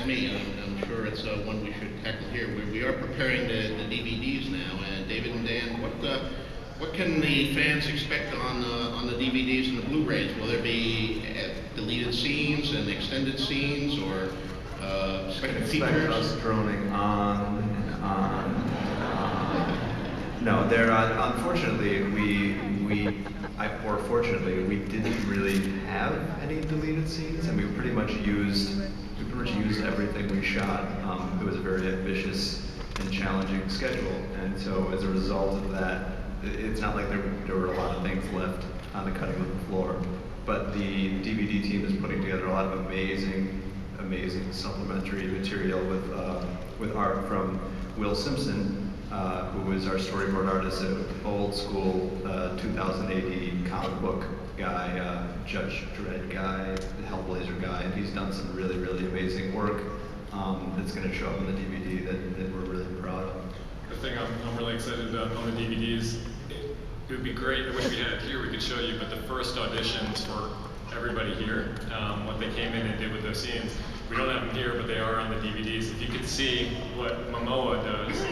asked me, and I'm sure it's one we should tackle here. We are preparing the DVDs now, and David and Dan, what can the fans expect on the DVDs and the Blu-rays? Will there be deleted scenes and extended scenes, or special features? Expect us droning on and on and on. No, there. Unfortunately, fortunately, we didn't really have any deleted scenes, and we pretty much used everything we shot. It was a very ambitious and challenging schedule, and so as a result of that, it's not like there were a lot of things left on the cutting room floor. But the DVD team is putting together a lot of amazing supplementary material with art from Will Simpson, who is our storyboard artist, an old school 2000 AD comic book guy, Judge Dredd guy, the Hellblazer guy, and he's done some really amazing work that's going to show up in the DVD that we're really proud of. The thing I'm really excited about on the DVDs, it would be great, I wish we had it here, we could show you, but the first auditions for everybody here, what they came in and did with those scenes, we don't have them here, but they are on the DVDs. If you could see what Momoa does,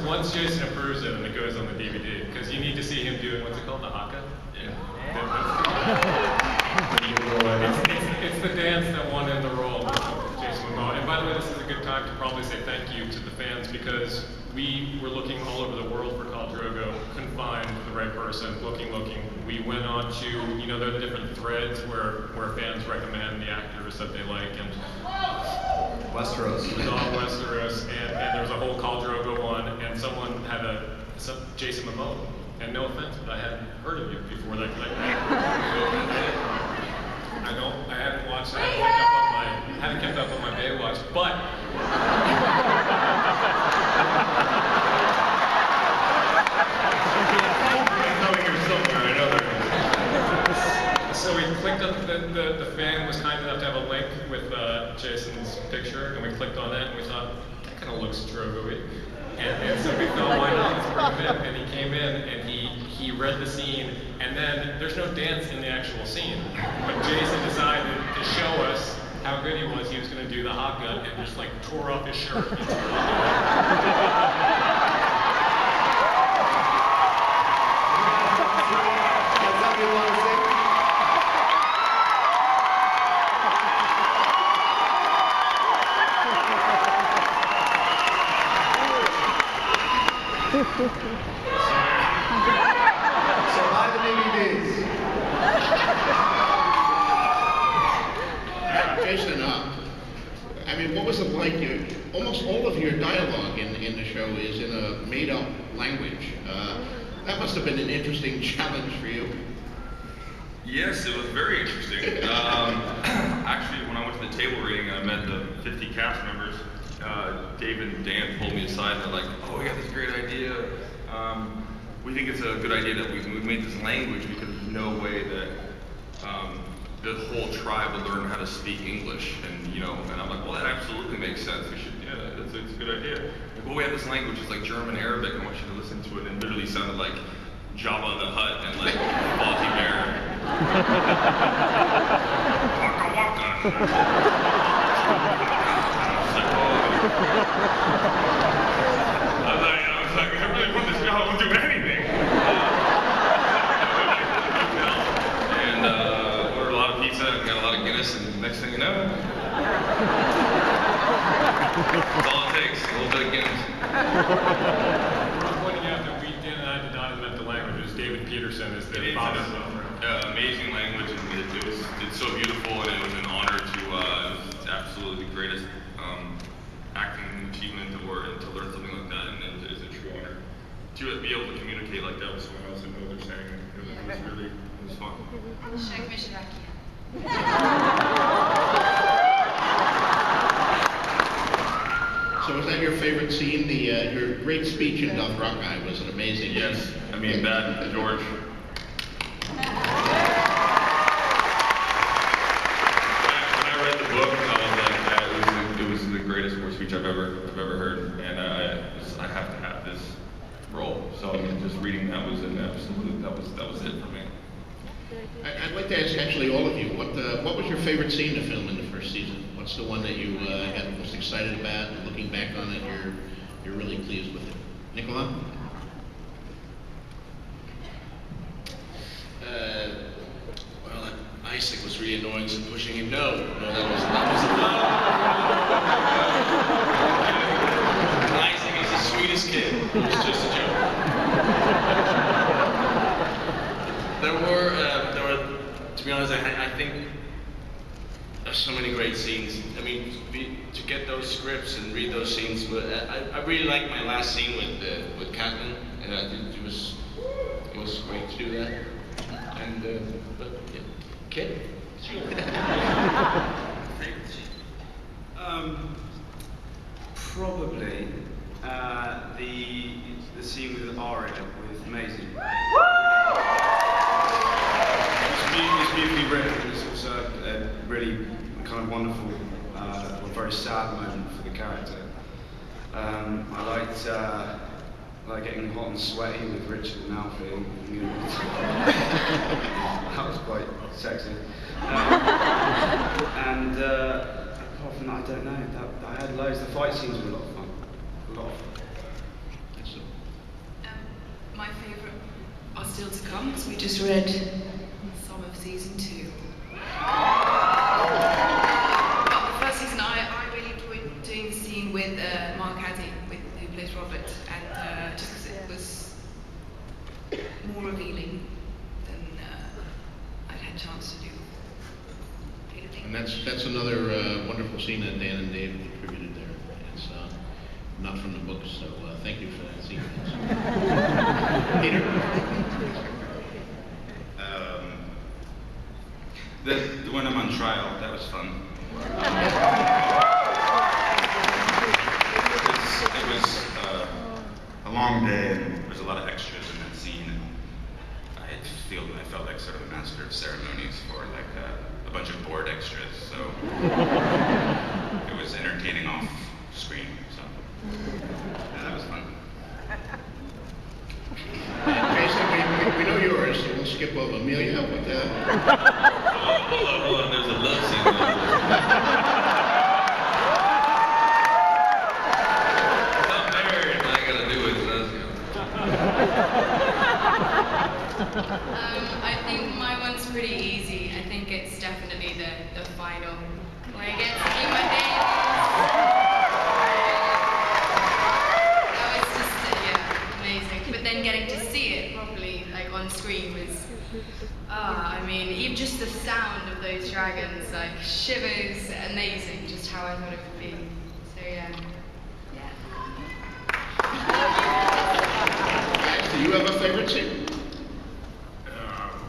once Jason approves it and it goes on the DVD, because you need to see him doing, what's it called, the haka? Yeah. It's the dance that won in the role of Jason Momoa. And by the way, this is a good time to probably say thank you to the fans, because we were looking all over the world for Khal Drogo, couldn't find the right person, looking. We went on to, there are different threads where fans recommend the actors that they like, and Westeros. It was all Westeros, and there was a whole Khal Drogo one, and someone had Jason Momoa. And no offense, but I hadn't heard of you before that. I haven't watched it. I haven't kept up on my Baywatch, but so we clicked on the fan was kind enough to have a link with Jason's picture, and we clicked on that, and we thought that kind of looks Drogo-y. And so we thought, why not? Let's bring him in. And he came in and he read the scene, and then there's no dance in the actual scene. But Jason decided to show us how good he was. He was going to do the haka and just like tore off his shirt. That's how you want to sing? So buy the DVDs. Jason, I mean, what was it like? Almost all of your dialogue in the show is in a made-up language. That must have been an interesting challenge for you. Yes, it was very interesting. Actually, when I went to the table reading, I met the 50 cast members. David and Dan pulled me aside and they're like, oh, we got this great idea. We think it's a good idea that we've made this language because there's no way that the whole tribe would learn how to speak English. And and I'm like, well, that absolutely makes sense. We should, it's a good idea. Like, well, we have this language, it's like German Arabic. I want you to listen to it. And it literally sounded like Jabba the Hutt and like Fozzie Bear. Waka waka. I was like, I really want this job, I won't do anything. And ordered a lot of pizza and got a lot of Guinness, and next thing you know, that's all it takes, a little bit of Guinness. I'm pointing out that we did not invent the language. It was David Peterson is the father. Amazing language, and it's so beautiful, and it was an honor to, it's absolutely the greatest acting achievement to learn something like that, and it's a true honor to be able to communicate like that with someone else and know what they're saying. It was fun. So was that your favorite scene? Your great speech in Dothraki was an amazing. Yes, I mean that, George. When I read the book, I was like, it was the greatest war speech I've ever heard, and I have to have this role. So just reading that was an absolute. That was it for me. I'd like to ask actually actually all of you, what was your favorite scene to film in the first season? What's the one that you got most excited about, and looking back on it, you're really pleased with it? Nikolaj? Well, Isaac was really annoying, so pushing him. No, that was Isaac is the sweetest kid. It was just a joke. There were, to be honest, I think there's so many great scenes. I mean, to get those scripts and read those scenes, I really liked my last scene with Catelyn, and I think it was great to do that. And but yeah, kid. Probably the scene with Arya with Maisie. It's beautifully written. It was a really kind of wonderful, very sad moment for the character. I liked getting hot and sweaty with Richard and Alfie. You know, that was quite sexy. And apart from that, I don't know. I had loads. The fight scenes were a lot of fun. A lot of fun. My favourite are still to come, because we just read some of season 2. But the first season, I really enjoyed doing the scene with Mark Headey, who plays Robert, and just because it was more revealing than I'd had a chance to do. And that's another wonderful scene that Dan and Dave contributed there. It's not from the book, so thank you for that scene. Peter? When I'm on trial, that was fun. It was a long day, and there was a lot of extras in that scene. And I felt like sort of a master of ceremonies for like a bunch of board extras. So it was entertaining off screen. So yeah, that was fun. Jason, we know yours, so we'll skip over Emilia. Hold on, there's a love scene there. Not married, I gotta do it. I think my one's pretty easy. I think it's definitely the final, where I get to do my name. That was just, amazing. But then getting to see it properly, like on screen, was, I mean, even just the sound of those dragons, like shivers, amazing, just how I thought it would be. So yeah. Max, do you have a favorite scene?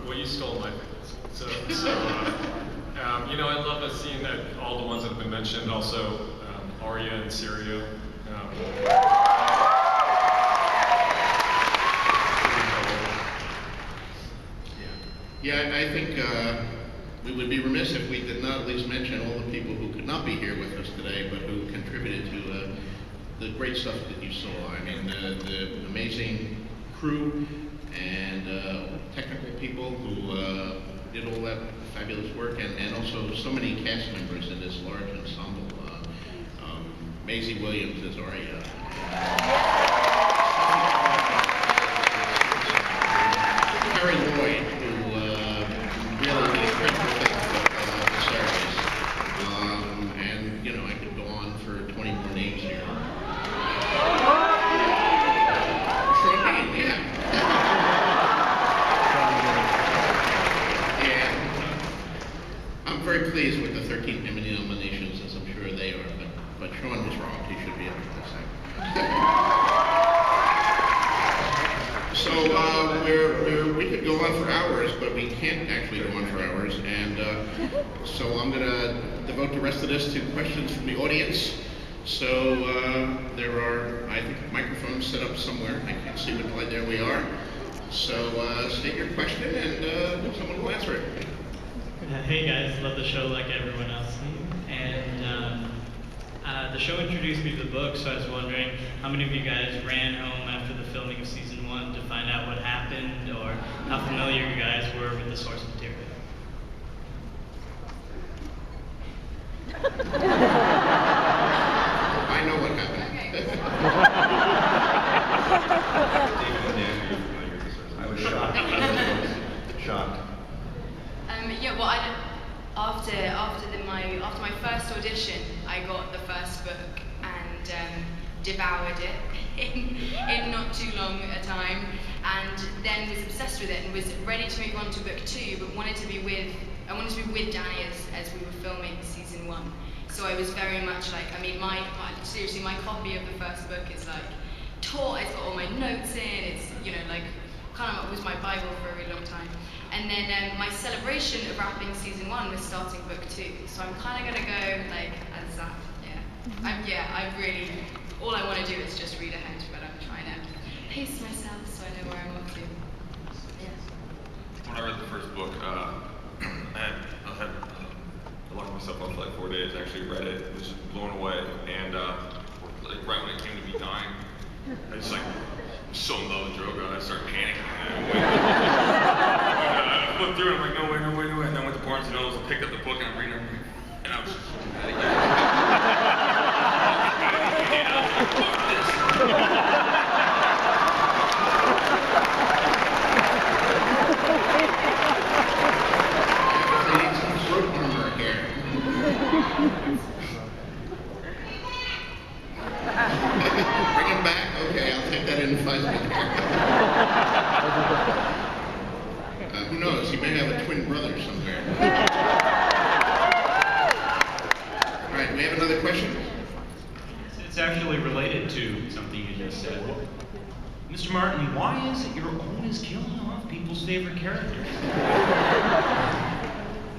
Well, you stole my favorite scene. So you know, I love a scene that all the ones that have been mentioned, also Arya and Syria. Yeah, I think we would be remiss if we did not at least mention all the people who could not be here with us today, but who contributed to the great stuff that you saw. I mean, the amazing crew and technical people who did all that fabulous work, and also so many cast members in this large ensemble. Maisie Williams as Arya. Harry Lloyd, who really did a critical thing with the series. And, you know, I could go on for 20 more names here. Sean Bean, yeah. And I'm very pleased with the 13 Emmy nominations, as I'm sure they are, but Sean was wrong. He should be up for this thing. So we could go on for hours, but we can't actually go on for hours, and so I'm going to devote the rest of this to questions from the audience. So there are, I think, microphones set up somewhere. I can't see which light. There we are. So state your question, and someone will answer it. Hey guys, love the show like everyone else. And the show introduced me to the book, so I was wondering how many of you guys ran home after the filming of season 1 to find out what happened, or how familiar you guys were with the source material? I know what happened. I was shocked. Shocked. Yeah, well, after my first audition, I got the first book and devoured it in not too long a time, and then was obsessed with it and was ready to move on to book 2, but wanted to be with Danny as we were filming season 1. So I was very much like, I mean, seriously, my copy of the first book is like taut. It's got all my notes in. It's, you know, like kind of was my Bible for a really long time. And then my celebration of wrapping season 1 was starting book 2. So I'm kind of gonna go like as that. Yeah. I really, all I want to do is just read ahead, but I'm trying to pace myself so I know where I'm up to. Yeah. When I read the first book, I locked myself up for like 4 days. I actually read it, was just blown away, and like right when it came to me dying, I just like was so in love with Drogo, and I started panicking. I flipped through, and I'm like, no way. And then I went to Barnes and Noble, and picked up the book, and I'm reading it, and I was just Bring him back? Okay, I'll take that in 5 minutes. Who knows? He may have a twin brother somewhere. All right, we have another question? It's actually related to something you just said. Mr. Martin, why is it you're always killing off people's favorite characters?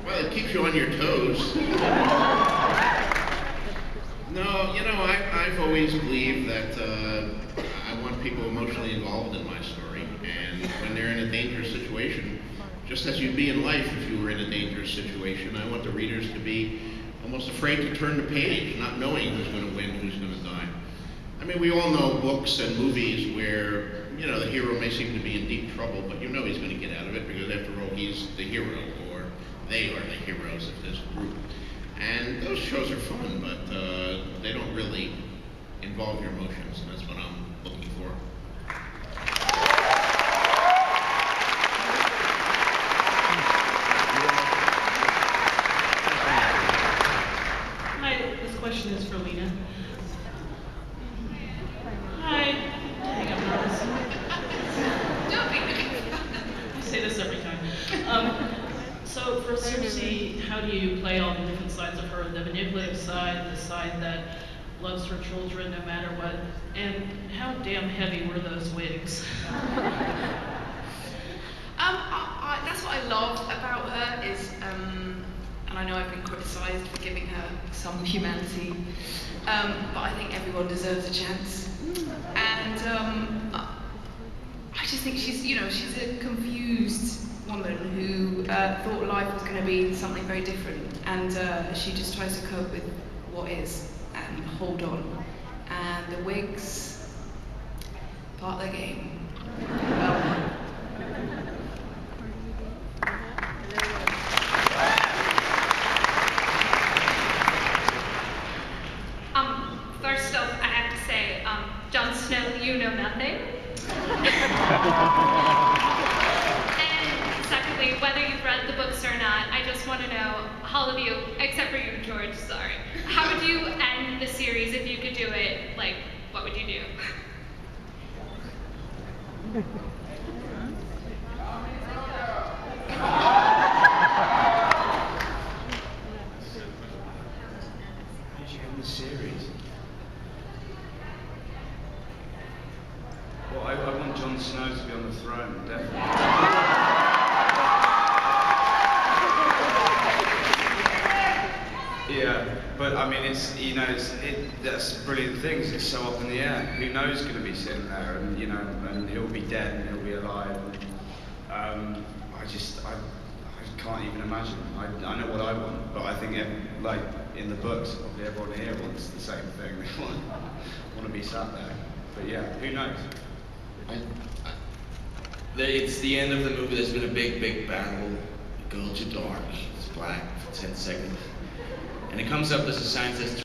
Well, it keeps you on your toes. No, you know, I've always believed that I want people emotionally involved in my story, and when they're in a dangerous situation, just as you'd be in life if you were in a dangerous situation, I want the readers to be almost afraid to turn the page, not knowing who's going to win, who's going to die. I mean, we all know books and movies where, you know, the hero may seem to be in deep trouble, but you know he's going to get out of it because after all, he's the hero, or they are the heroes of this group. And those shows are fun, but they don't really involve your emotions, and that's what I'm looking for. Hi, this question is for Lena. Hi. Dang, I'm nervous. I say this every time. So for Cersei, how do you play all the different sides of her? The manipulative side, the side that loves her children no matter what, and how damn heavy were those wigs? That's what I loved about her is, and I know I've been criticised for giving her some humanity, but I think everyone deserves a chance. And I just think she's a confused woman who thought life was going to be something very different, and she just tries to cope with what is and hold on. And the wigs, part of the game. First off, I have to say, Jon Snow, you know nothing. And secondly, whether you've read the books or not, I just want to know, all of you, except for you, George, sorry, how would you end the series if you could do it? Like, what would you do? The series. Well, I want Jon Snow to be on the throne, definitely. Yeah, but I mean, it's that's the brilliant things. It's so up in the air. Who knows going to be sitting there, and and he'll be dead and he'll be alive. And, I can't even imagine. I know what I want, but I think like in the books, probably everyone here wants the same thing. They want to be sat there. But yeah, who knows? It's the end of the movie. There's been a big battle. It goes to dark. It's black for 10 seconds. And it comes up as a scientist